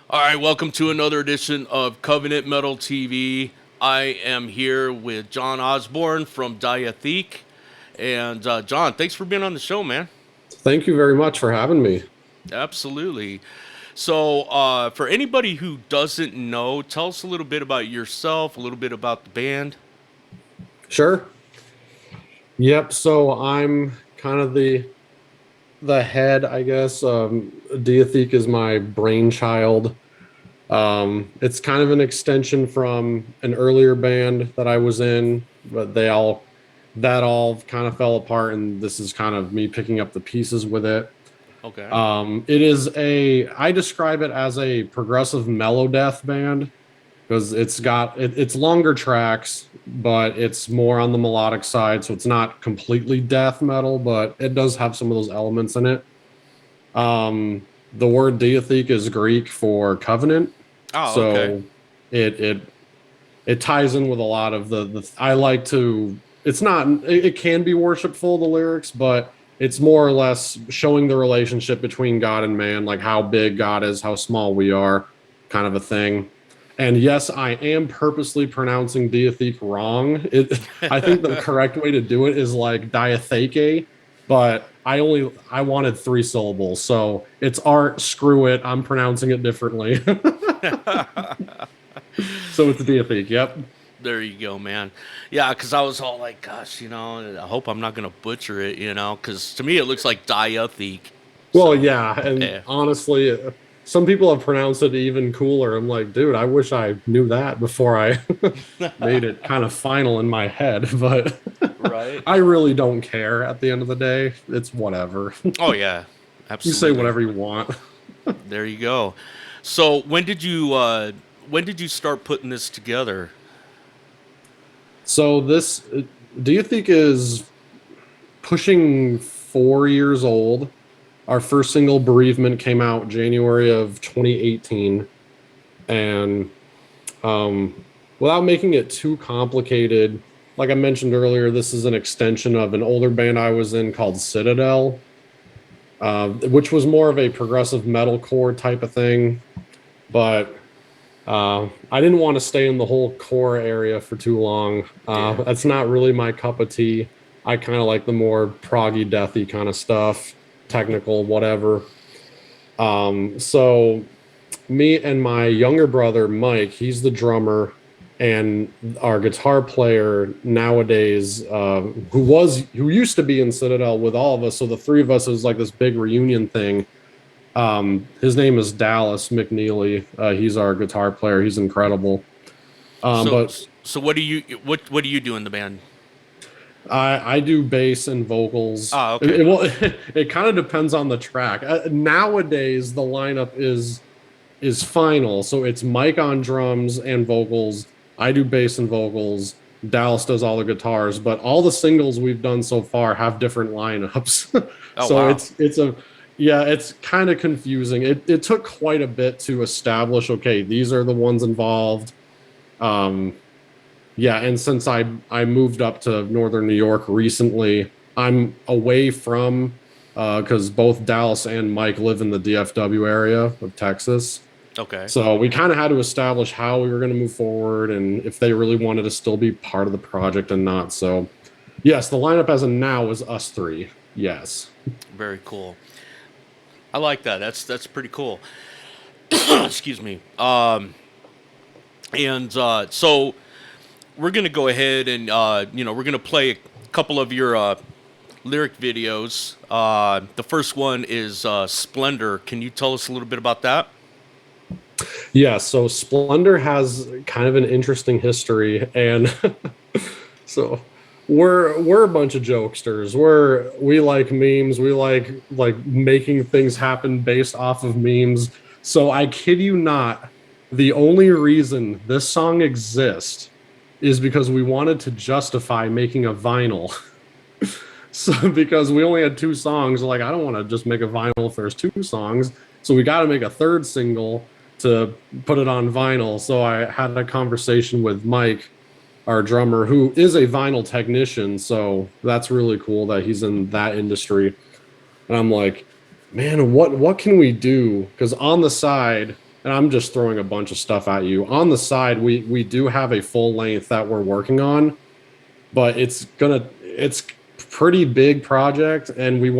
All right, welcome to another edition of Covenant Metal TV. I am here with John Osborn from Diatheke. And John, thanks for being on the show, man. Thank you very much for having me. Absolutely. So, for anybody who doesn't know, tell us a little bit about yourself, a little bit about the band. Sure. Yep. So I'm kind of the head, I guess. Diatheke is my brainchild. It's kind of an extension from an earlier band that I was in, but that all kind of fell apart, and this is kind of me picking up the pieces with it. Okay. I describe it as a progressive mellow death band because it's longer tracks, but it's more on the melodic side, so it's not completely death metal, but it does have some of those elements in it. The word Diatheke is Greek for covenant, Oh, okay. so it it it ties in with a lot of the I like to. It's not. It can be worshipful, the lyrics, but it's more or less showing the relationship between God and man, like how big God is, how small we are, kind of a thing. And yes, I am purposely pronouncing Diatheke wrong. I think the correct way to do it is like Diatheke, but I wanted three syllables, so it's art. Screw it, I'm pronouncing it differently. So it's Diatheke. Yep. There you go, man. Yeah, because I was all like, gosh, I hope I'm not going to butcher it, because to me it looks like Diatheke. Well, So, yeah, and yeah. honestly, some people have pronounced it even cooler. I'm like, dude, I wish I knew that before I made it kind of final in my head, but Right? I really don't care at the end of the day. It's whatever. Oh yeah, You say absolutely. whatever you want. There you go. So when did you start putting this together? So this, do you think is pushing 4 years old? Our first single, Bereavement, came out January of 2018, and without making it too complicated, like I mentioned earlier, this is an extension of an older band I was in called Citadel, which was more of a progressive metalcore type of thing. But I didn't want to stay in the whole core area for too long. Yeah. That's not really my cup of tea. I kind of like the more proggy, deathy kind of stuff, technical, whatever. So me and my younger brother Mike, he's the drummer, and our guitar player nowadays, who used to be in Citadel with all of us. So the three of us is like this big reunion thing. His name is Dallas McNeely. He's our guitar player. He's incredible. So But so what do you do in the band? I do bass and vocals. Ah, okay. Well, it kind of depends on the track. Nowadays, the lineup is final. So it's Mike on drums and vocals. I do bass and vocals. Dallas does all the guitars, but all the singles we've done so far have different lineups. Oh So wow. it's a yeah, it's kind of confusing. It took quite a bit to establish, okay, these are the ones involved. Um yeah, and since I moved up to northern New York recently, I'm away from because both Dallas and Mike live in the DFW area of Texas. Okay. So we kind of had to establish how we were going to move forward and if they really wanted to still be part of the project and not. So, yes, the lineup as of now is us three. Yes. Very cool. I like that. That's pretty cool. Excuse me. And so we're gonna go ahead and we're gonna play a couple of your lyric videos. The first one is Splendour. Can you tell us a little bit about that? Yeah. So Splendour has kind of an interesting history, and so we're a bunch of jokesters. We like memes. We like making things happen based off of memes. So I kid you not, the only reason this song exists is because we wanted to justify making a vinyl. So because we only had two songs, like I don't want to just make a vinyl if there's two songs. So we got to make a third single to put it on vinyl. So I had a conversation with Mike, our drummer, who is a vinyl technician. So that's really cool that he's in that industry. And I'm like, man, what can we do? Because on the side, and I'm just throwing a bunch of stuff at you. On the side, we do have a full length that we're working on, but it's pretty big project, and we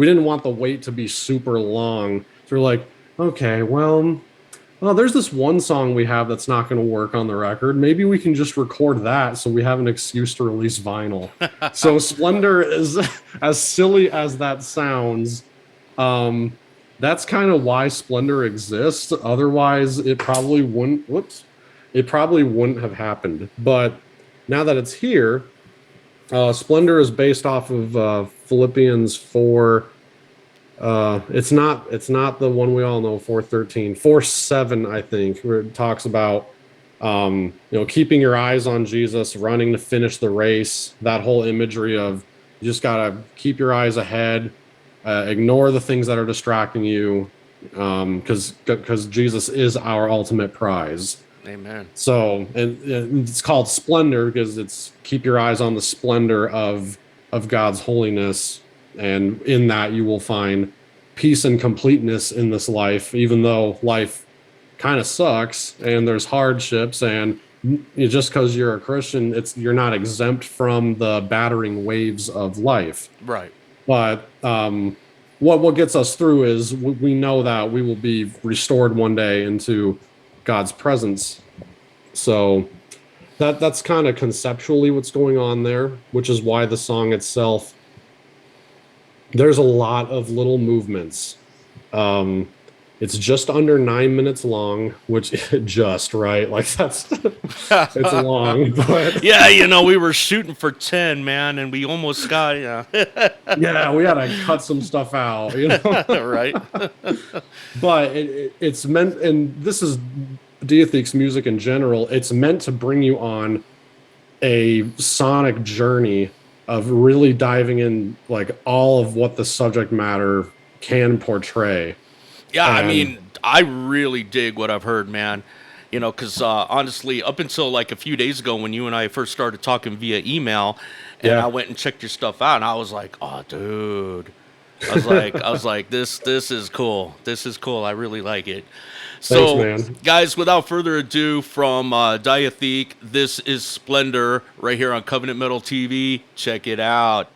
didn't want the wait to be super long. So we're like, okay, well, there's this one song we have that's not going to work on the record. Maybe we can just record that so we have an excuse to release vinyl. So Splendour is, as silly as that sounds, that's kind of why Splendour exists. Otherwise, it probably wouldn't. Whoops, it probably wouldn't have happened. But now that it's here, Splendour is based off of Philippians 4. It's not the one we all know, 4:13, 4:7, I think, where it talks about keeping your eyes on Jesus, running to finish the race. That whole imagery of you just gotta keep your eyes ahead, ignore the things that are distracting you, because Jesus is our ultimate prize. Amen. So, and it's called Splendour because it's keep your eyes on the splendor of God's holiness, and in that you will find peace and completeness in this life, even though life kind of sucks and there's hardships, and just because you're a Christian, you're not exempt from the battering waves of life. Right. But what gets us through is we know that we will be restored one day into God's presence. So that's kind of conceptually what's going on there, which is why the song itself, there's a lot of little movements. It's just under 9 minutes long, which just right, like that's it's long, but Yeah, we were shooting for 10, man, and we almost got yeah, we had to cut some stuff out, right. But it's meant, and this is Diatheke's music in general, it's meant to bring you on a sonic journey of really diving in like all of what the subject matter can portray. Yeah, I mean, I really dig what I've heard, man. Because honestly, up until like a few days ago when you and I first started talking via email, and I went and checked your stuff out, and I was like, oh, dude. I was like, this is cool. This is cool. I really like it. So, thanks, man. Guys, without further ado, from Diatheke, this is Splendour right here on Covenant Metal TV. Check it out.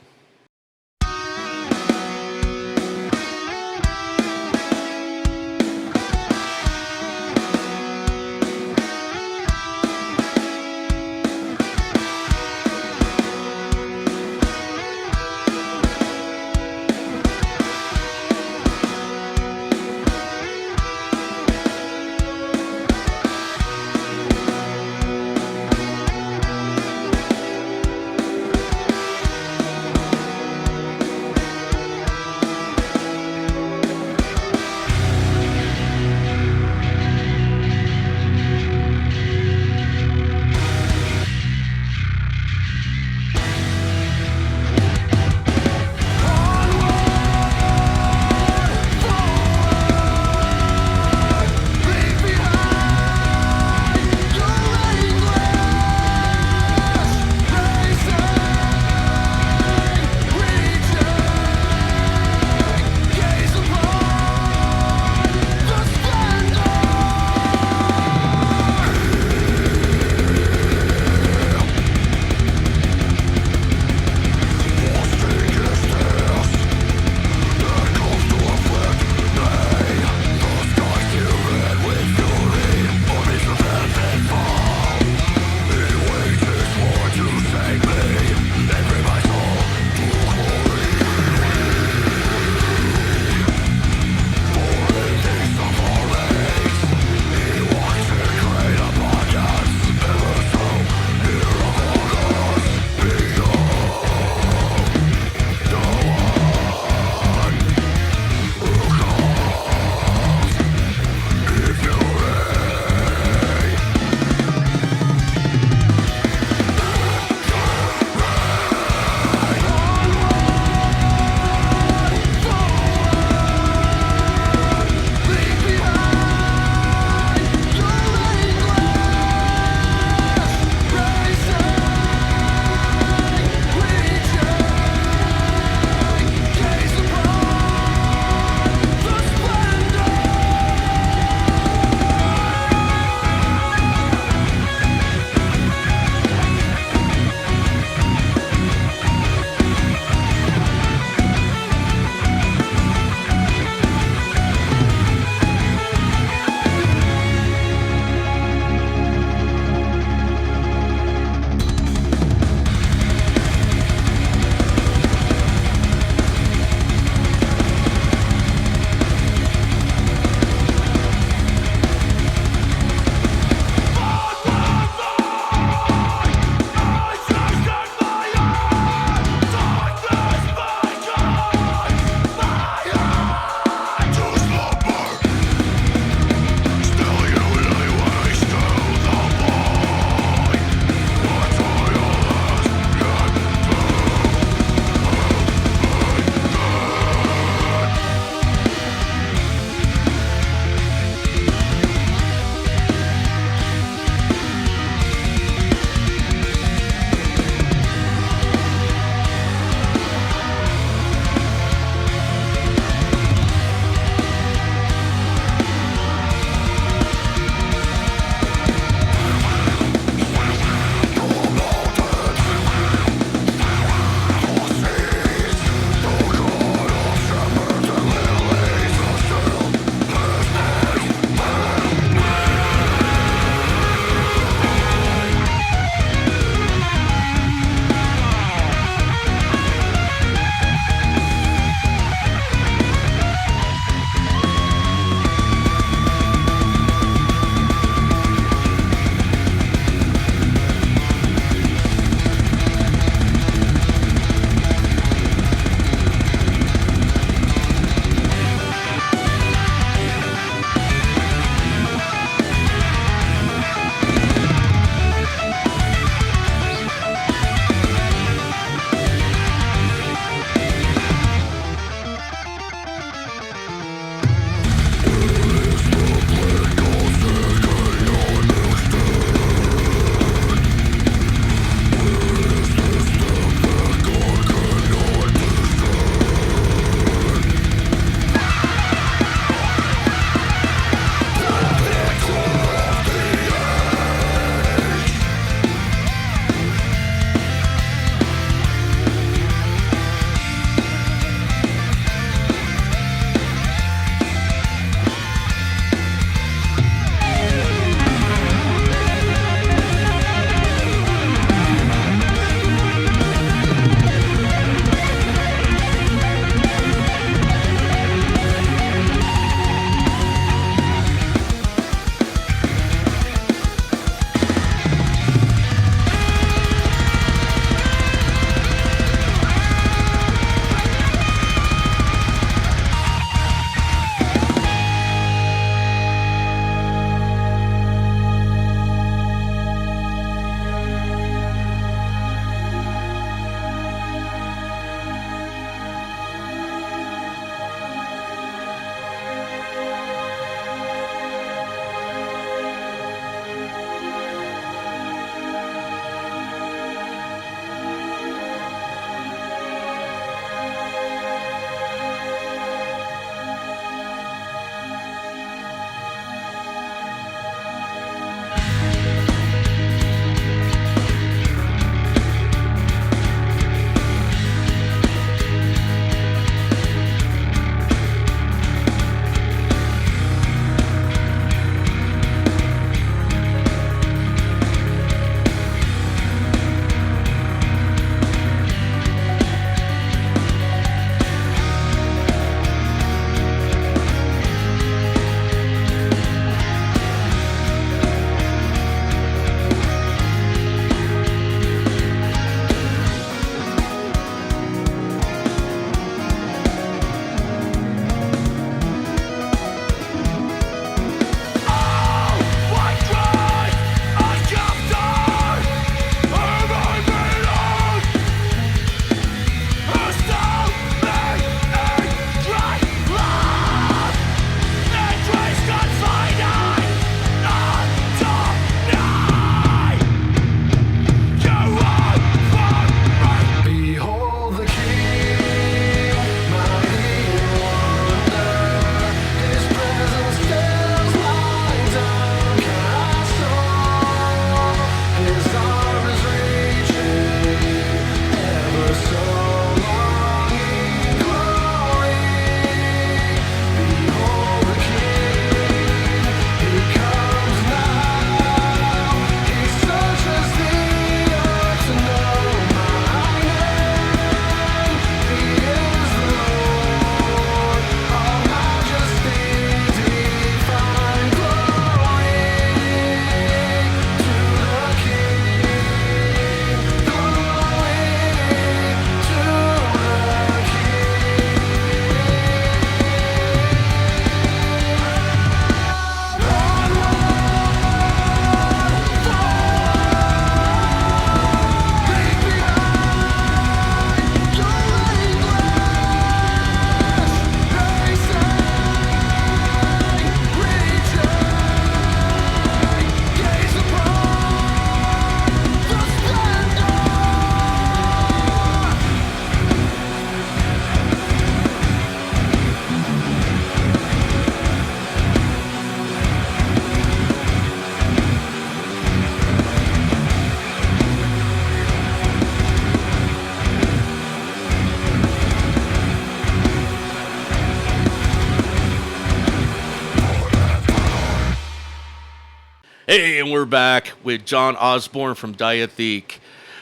Hey, and we're back with John Osborn from Diatheke.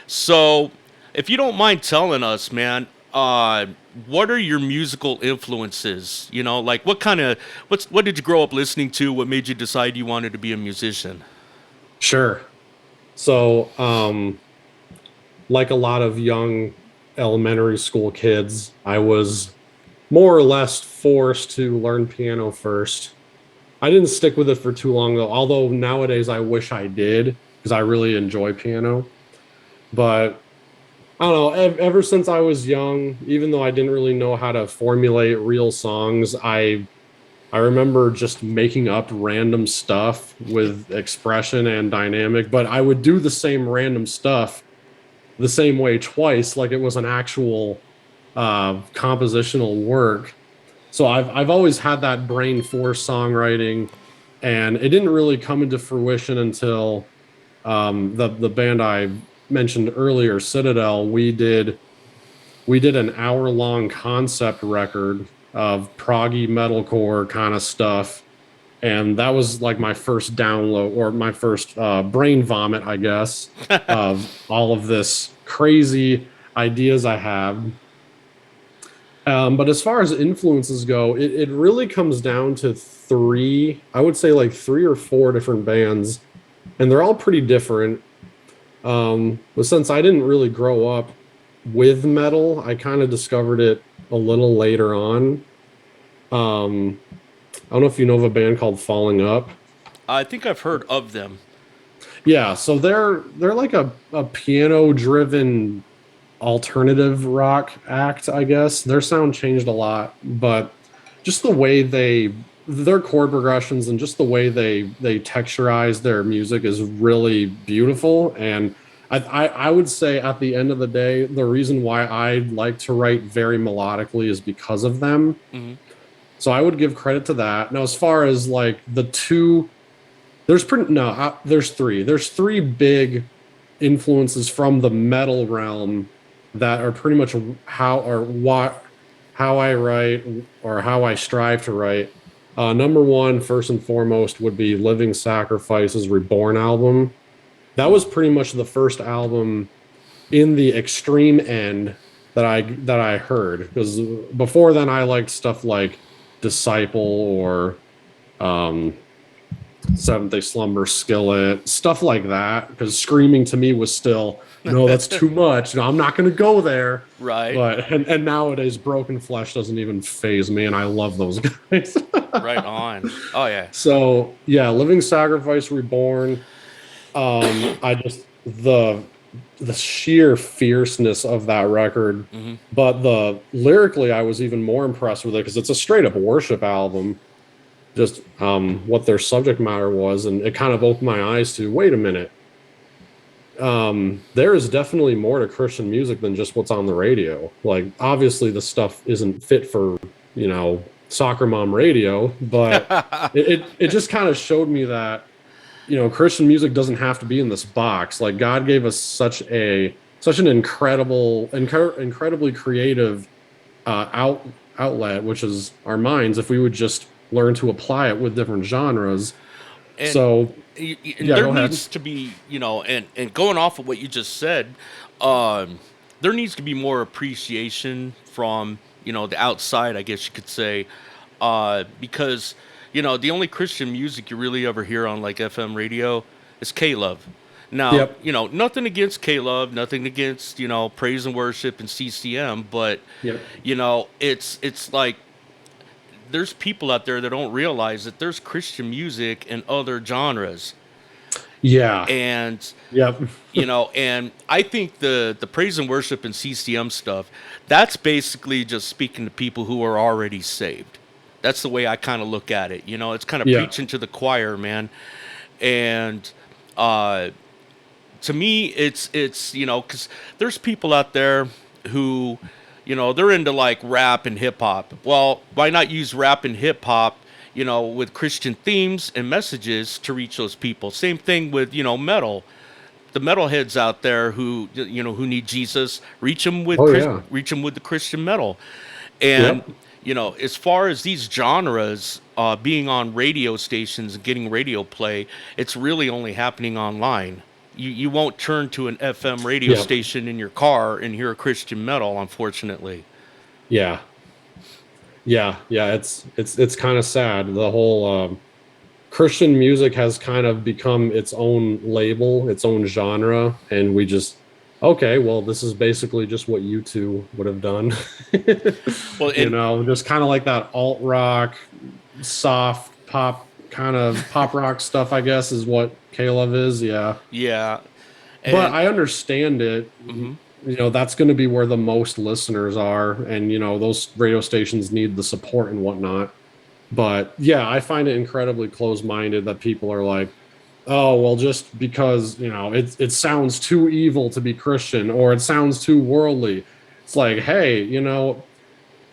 So, if you don't mind telling us, man, what are your musical influences? You know, like what did you grow up listening to? What made you decide you wanted to be a musician? Sure. So, like a lot of young elementary school kids, I was more or less forced to learn piano first. I didn't stick with it for too long though, although nowadays I wish I did because I really enjoy piano. But I don't know, ever since I was young, even though I didn't really know how to formulate real songs, I remember just making up random stuff with expression and dynamic, but I would do the same random stuff the same way twice, like it was an actual compositional work. So I've always had that brain for songwriting, and it didn't really come into fruition until the band I mentioned earlier, Citadel. We did an hour long concept record of proggy metalcore kind of stuff, and that was like my first download or my first brain vomit, I guess, of all of this crazy ideas I have. But as far as influences go, it really comes down to three, I would say like three or four different bands, and they're all pretty different. But since I didn't really grow up with metal, I kind of discovered it a little later on. Um, I don't know if you know of a band called Falling Up. I think I've heard of them. Yeah, so they're like a piano driven alternative rock act, I guess. Their sound changed a lot, but just the way their chord progressions and just the way they texturize their music is really beautiful. And I would say at the end of the day, the reason why I like to write very melodically is because of them. Hmm. So I would give credit to that. Now, as far as like the two, there's pretty no, there's three. There's three big influences from the metal realm that are pretty much how or what how I write or how I strive to write. Number one, first and foremost, would be Living Sacrifice's Reborn album. That was pretty much the first album in the extreme end that I heard, because before then I liked stuff like Disciple or um, Seventh Day Slumber, Skillet, stuff like that. Because screaming to me was still, no, that's too much. No, I'm not going to go there. Right. But and nowadays, Broken Flesh doesn't even phase me, and I love those guys. Right on. Oh yeah. So yeah, Living Sacrifice, Reborn. I just the sheer fierceness of that record, Hmm. but the lyrically, I was even more impressed with it because it's a straight up worship album. Just what their subject matter was, and it kind of opened my eyes to, wait a minute, there is definitely more to Christian music than just what's on the radio. Like, obviously the stuff isn't fit for, soccer mom radio, but it just kind of showed me that, Christian music doesn't have to be in this box. Like, God gave us such an incredibly creative outlet, which is our minds, if we would just learn to apply it with different genres. And So and yeah, there go ahead. needs to be, and going off of what you just said, there needs to be more appreciation from, the outside, I guess you could say, because, the only Christian music you really ever hear on like FM radio is K-Love. Now, Yep. nothing against K-Love, nothing against, praise and worship and CCM, but, Yep. it's like there's people out there that don't realize that there's Christian music and other genres. Yeah. And Yep. and I think the praise and worship and CCM stuff, that's basically just speaking to people who are already saved. That's the way I kind of look at it. It's kind of Yeah. preaching to the choir, man. And uh to me, it's because there's people out there who, they're into like rap and hip hop. Well, why not use rap and hip hop, with Christian themes and messages to reach those people? Same thing with, metal. The metalheads out there who, who need Jesus, reach them with Oh yeah. reach them with the Christian metal. And Yep. as far as these genres being on radio stations and getting radio play, it's really only happening online. You won't turn to an FM radio Yeah. station in your car and hear a Christian metal, unfortunately. Yeah. Yeah. It's kind of sad. The whole Christian music has kind of become its own label, its own genre, and we just okay, well, this is basically just what you two would have done. Well, You and know, just kind of like that alt rock, soft pop kind of pop rock stuff, I guess, is what K-Love is. Yeah. yeah, But and I understand it. mhm. You know, that's going to be where the most listeners are. And, you know, those radio stations need the support and whatnot. But yeah, I find it incredibly close-minded that people are like, oh, well, just because, you know, it sounds too evil to be Christian or it sounds too worldly. It's like, hey, you know,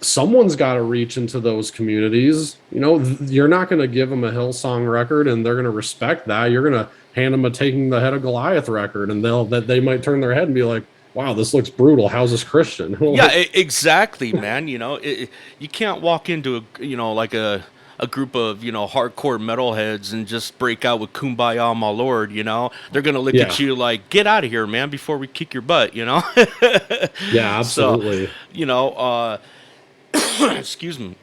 someone's got to reach into those communities. You know, you're not going to give them a Hillsong record and they're going to respect that. You're going to hand them a Taking the Head of Goliath record and they might turn their head and be like, wow, this looks brutal. How's this Christian? Yeah, exactly, man. You can't walk into like a group of hardcore metalheads and just break out with "Kumbaya, my lord." They're gonna look Yeah. at you like, "Get out of here, man!" Before we kick your butt. Yeah, So, absolutely. you know, uh, excuse me.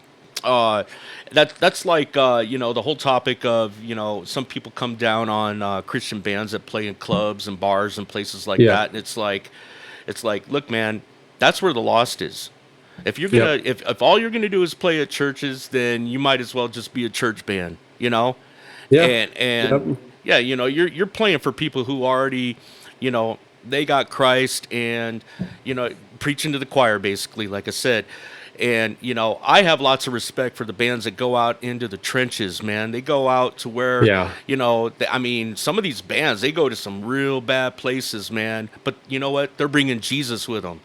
That's like the whole topic of some people come down on Christian bands that play in clubs and bars and places like Yeah. that, and it's like, look, man, that's where the lost is. If you're Yep. gonna, if all you're gonna do is play at churches, then you might as well just be a church band. Yeah. And Yep. yeah, you're playing for people who already, they got Christ and preaching to the choir basically, like I said. And I have lots of respect for the bands that go out into the trenches, man. They go out to where, Yeah. I mean, some of these bands, they go to some real bad places, man. But you know what? They're bringing Jesus with them,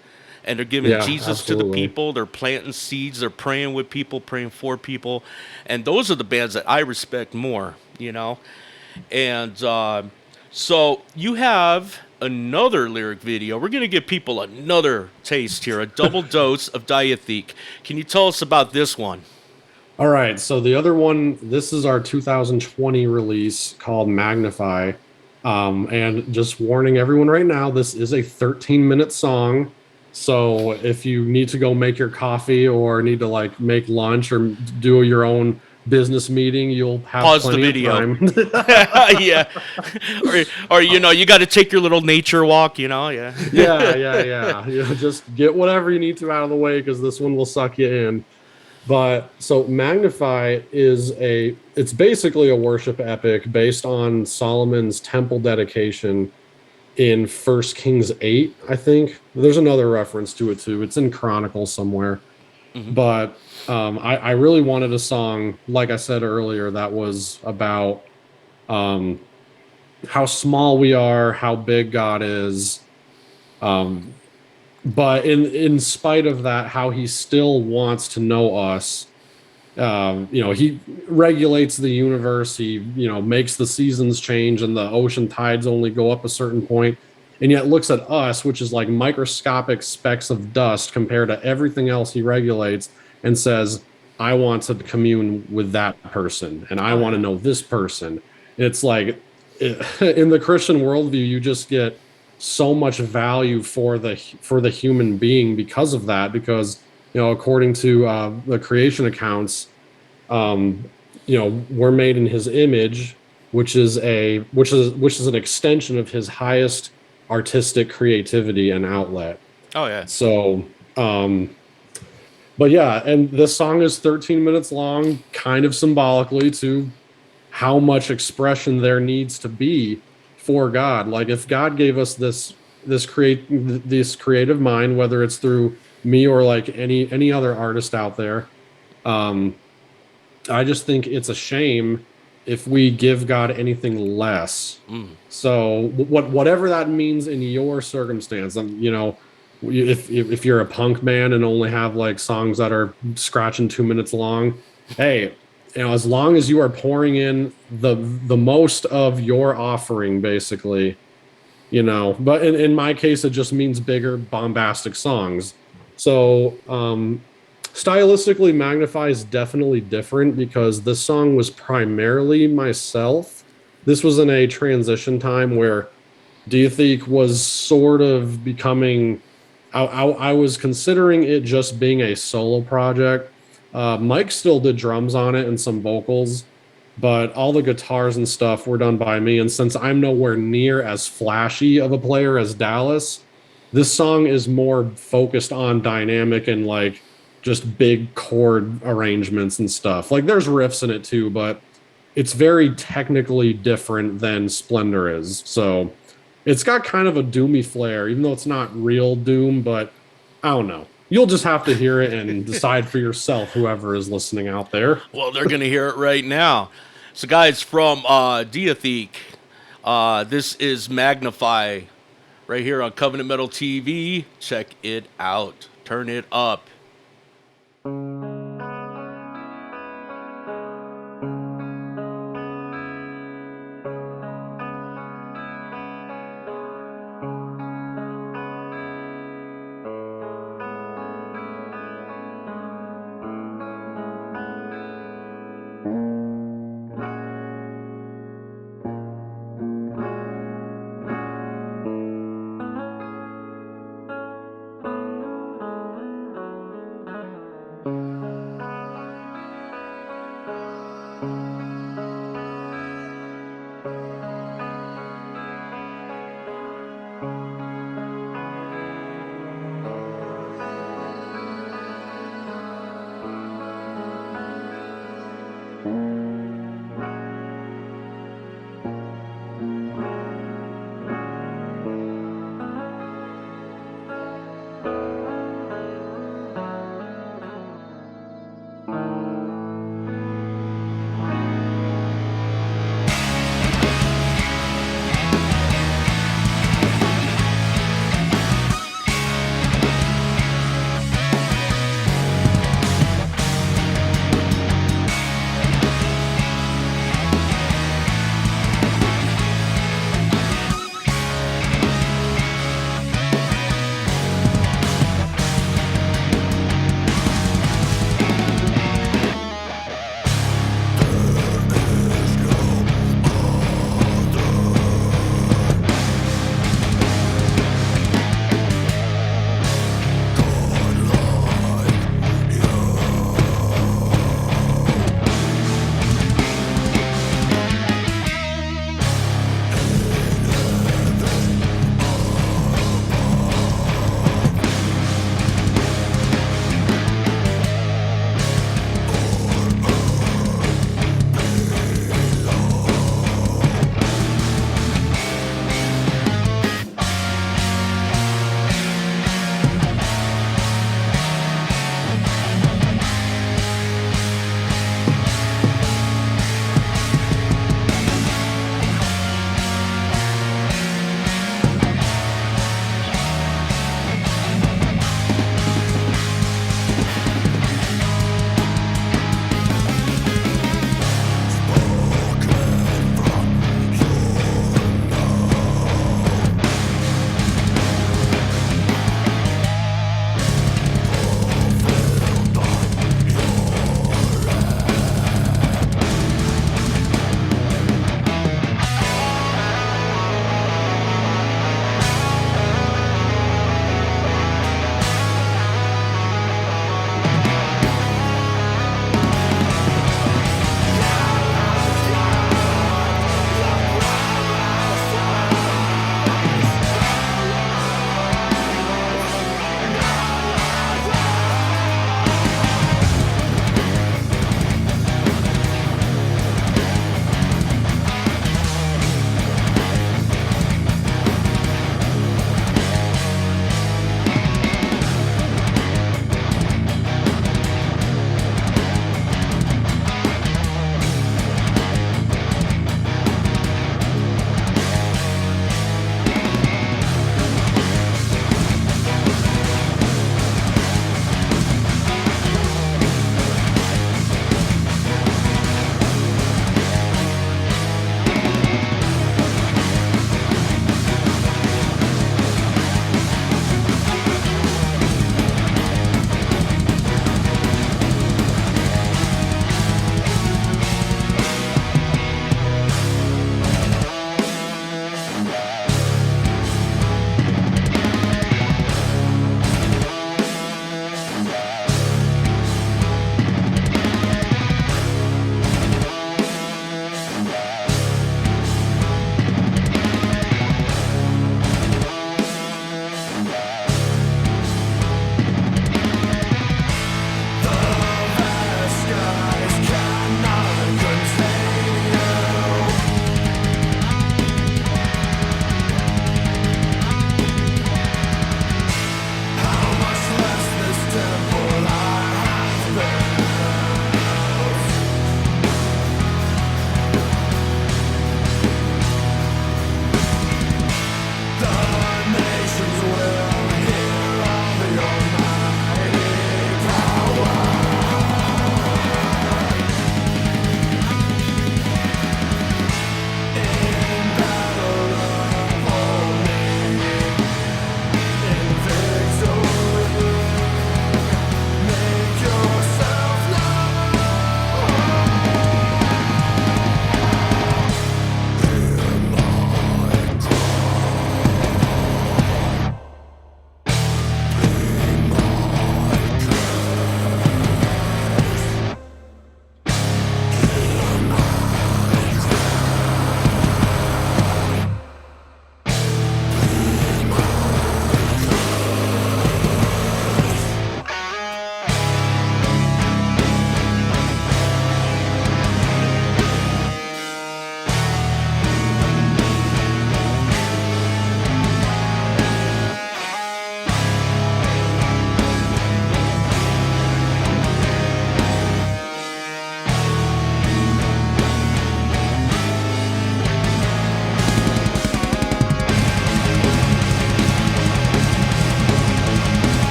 and they're giving Yeah, Jesus to the absolutely. people. They're planting seeds. They're praying with people, praying for people, and those are the bands that I respect more. And so you have another lyric video. We're going to give people another taste here, a double dose of Diatheke. Can you tell us about this one? All right. So the other one, this is our 2020 release called Magnify. And just warning everyone right now, this is a 13-minute song. So if you need to go make your coffee or need to like make lunch or do your own business meeting, you'll have Pause the plenty of video. time. Yeah. or you got to take your little nature walk, yeah. Yeah. You know, just get whatever you need to out of the way because this one will suck you in. But so Magnify it's basically a worship epic based on Solomon's temple dedication in 1 Kings 8, I think. There's another reference to it too. It's in Chronicles somewhere. Mhm. But I really wanted a song, like I said earlier, that was about how small we are, how big God is. Um, but in spite of that, how he still wants to know us. He regulates the universe. He makes the seasons change and the ocean tides only go up a certain point, and yet looks at us, which is like microscopic specks of dust compared to everything else he regulates, and says, I want to commune with that person and I Oh want to yeah. know this person. It's like in the Christian worldview, you just get so much value for the human being because of that. Because according to the creation accounts, we're made in His image, which is an extension of His highest artistic creativity and outlet. Oh yeah. So, but yeah, and this song is 13 minutes long, kind of symbolically to how much expression there needs to be for God. Like if God gave us this creative mind, whether it's through me or like any other artist out there, I just think it's a shame if we give God anything less. Mm. So whatever that means in your circumstance, if you're a punk band and only have like songs that are scratching 2 minutes long, hey, as long as you are pouring in the most of your offering, basically, but in my case, it just means bigger bombastic songs. So Stylistically, Magnify is definitely different because this song was primarily myself. This was in a transition time where Diatheke was sort of becoming. I was considering it just being a solo project. Mike still did drums on it and some vocals, but all the guitars and stuff were done by me. And since I'm nowhere near as flashy of a player as Dallas, this song is more focused on dynamic and like just big chord arrangements and stuff. Like there's riffs in it too, but it's very technically different than Splendour is. So it's got kind of a doomy flair, even though it's not real doom, but I don't know. You'll just have to hear it and decide for yourself, whoever is listening out there. Well, they're going to hear it right now. So, guys, from Diatheke, this is Magnify right here on Covenant Metal TV. Check it out. Turn it up.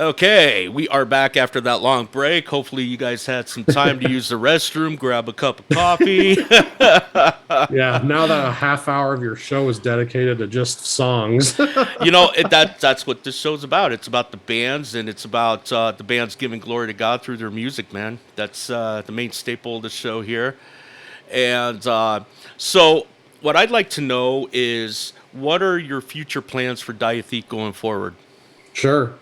Okay, we are back after that long break. Hopefully, you guys had some time to use the restroom, grab a cup of coffee. Yeah, now that a half hour of your show is dedicated to just songs. That's what this show's about. It's about the bands, and it's about the bands giving glory to God through their music, man. That's the main staple of the show here. And so, what I'd like to know is, what are your future plans for Diatheke going forward? Sure.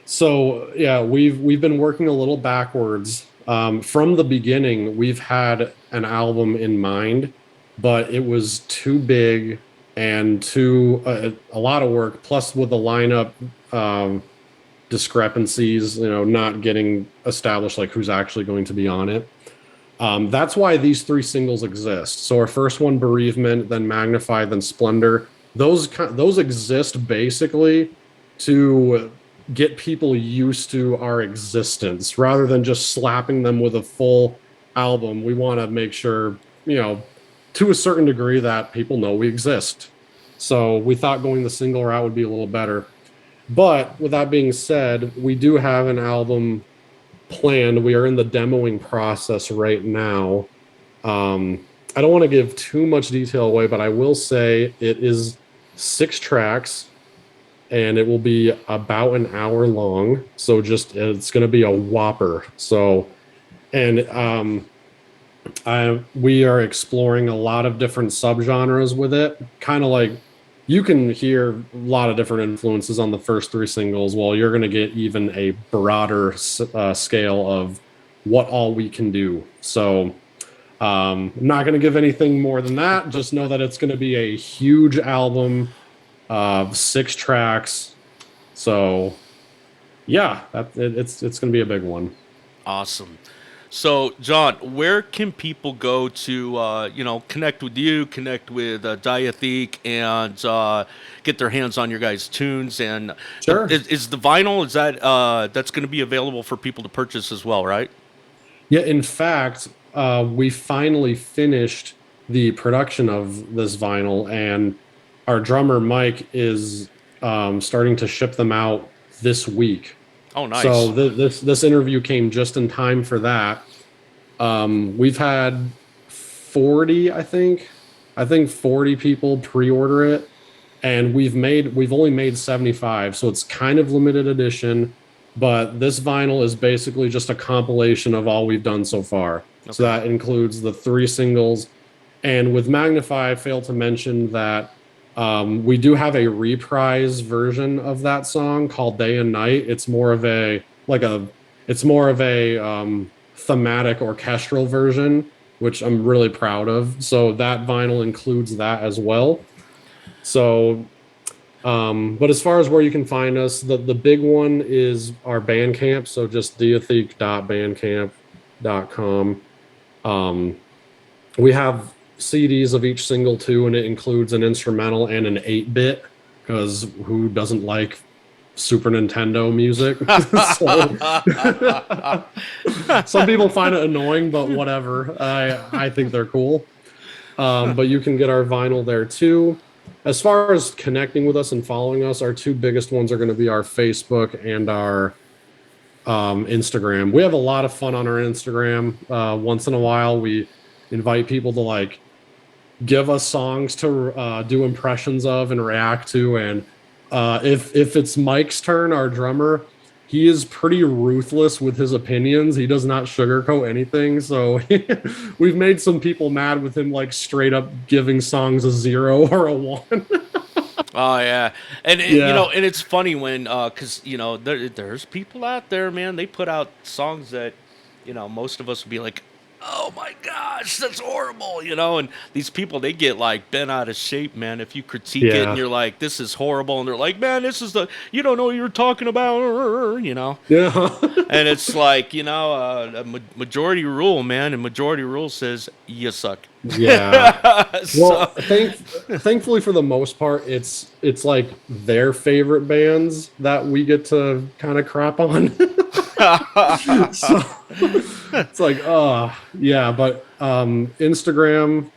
So yeah, we've been working a little backwards. From the beginning, we've had an album in mind, but it was too big and too a lot of work. Plus, with the lineup discrepancies, not getting established like who's actually going to be on it. That's why these three singles exist. So our first one, Bereavement, then Magnify, then Splendour. Those exist basically to get people used to our existence rather than just slapping them with a full album. We want to make sure, to a certain degree, that people know we exist. So we thought going the single route would be a little better. But with that being said, we do have an album planned. We are in the demoing process right now. I don't want to give too much detail away, but I will say it is 6 tracks and it will be about an hour long. So it's going to be a whopper. So, and we are exploring a lot of different subgenres with it. Kind of like you can hear a lot of different influences on the first 3 singles. Well, you're going to get even a broader scale of what all we can do. So I'm not going to give anything more than that. Just know that it's going to be a huge album of 6 tracks. So yeah, it's going to be a big one. Awesome. So, John, where can people go to, connect with you, connect with Diatheke, and get their hands on your guys' tunes? And Sure. is the vinyl, that's going to be available for people to purchase as well, right? Yeah, in fact, we finally finished the production of this vinyl, and our drummer Mike is starting to ship them out this week. Oh, nice. So this interview came just in time for that. We've had 40, I think 40 people pre-order it, and we've only made 75, so it's kind of limited edition. But this vinyl is basically just a compilation of all we've done so far. Okay. So that includes the 3 singles, and with Magnify, I failed to mention that we do have a reprise version of that song called Day and Night. It's more of a thematic orchestral version, which I'm really proud of. So that vinyl includes that as well. So, but as far as where you can find us, the big one is our Bandcamp. So just diatheke.bandcamp.com. We have CDs of each single too, and it includes an instrumental and an 8-bit, because who doesn't like Super Nintendo music? Some people find it annoying, but whatever. I think they're cool. But you can get our vinyl there too. As far as connecting with us and following us, our 2 biggest ones are going to be our Facebook and our Instagram. We have a lot of fun on our Instagram. Once in a while, we invite people to give us songs to do impressions of and react to. And if it's Mike's turn, our drummer, he is pretty ruthless with his opinions. He does not sugarcoat anything. So we've made some people mad with him, straight up giving songs a 0 or a 1. Oh yeah, and Yeah. and it's funny when because there's people out there, man. They put out songs that most of us would be like, oh my gosh, that's horrible, and these people, they get bent out of shape, man. If you critique it and Yeah. you're like, this is horrible, and they're like, man, you don't know what you're talking about, Yeah. and it's a majority rule, man, and majority rule says you suck. Yeah. Well, So, thankfully for the most part, it's their favorite bands that we get to kind of crap on. So it's yeah, but Instagram,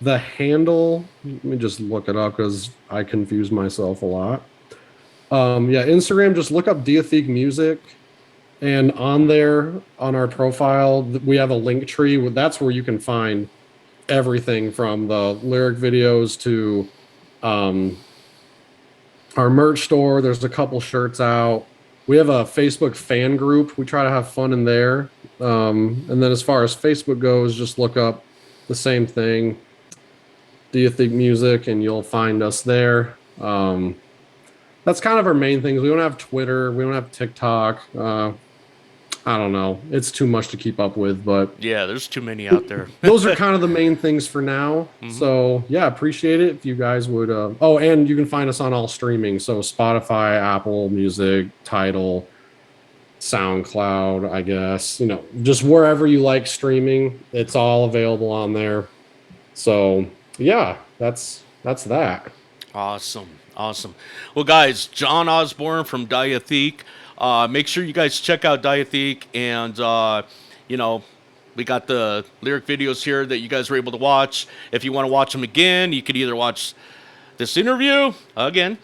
the handle, let me just look it up because I confuse myself a lot. Yeah, Instagram, just look up Diatheke Music. And on there, on our profile, we have a link tree. That's where you can find everything from the lyric videos to um, our merch store. There's a couple shirts out. We have a Facebook fan group. We try to have fun in there. And then as far as Facebook goes, just look up the same thing, Diatheke Music, and you'll find us there. That's kind of our main things. We don't have Twitter. We don't have TikTok. I don't know. It's too much to keep up with, but Yeah, there's too many out there. those are kind of the main things for now. Hmm. So yeah, appreciate it if you guys would. Oh, and you can find us on all streaming. So Spotify, Apple Music, Tidal, SoundCloud, I guess, just wherever you like streaming, it's all available on there. So yeah, that's that. Awesome. Awesome. Well, guys, John Osborn from Diatheke. Make sure you guys check out Diatheke. And, you know, we got the lyric videos here that you guys were able to watch. If you want to watch them again, you could either watch this interview again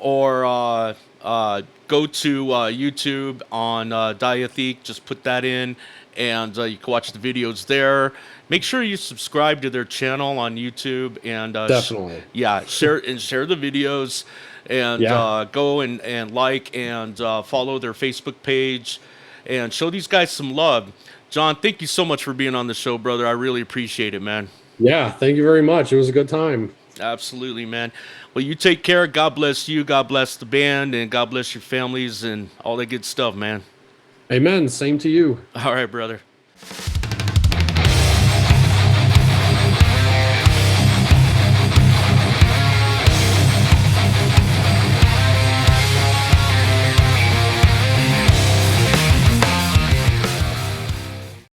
or go to YouTube on Diatheke. Just put that in and you can watch the videos there. Make sure you subscribe to their channel on YouTube and Definitely. yeah, share the videos and Yeah. go and like and follow their Facebook page and show these guys some love. John, thank you so much for being on the show, brother. I really appreciate it, man. Yeah. Thank you very much. It was a good time. Absolutely, man. Well, you take care. God bless you. God bless the band, and God bless your families and all that good stuff, man. Amen. Same to you. All right, brother.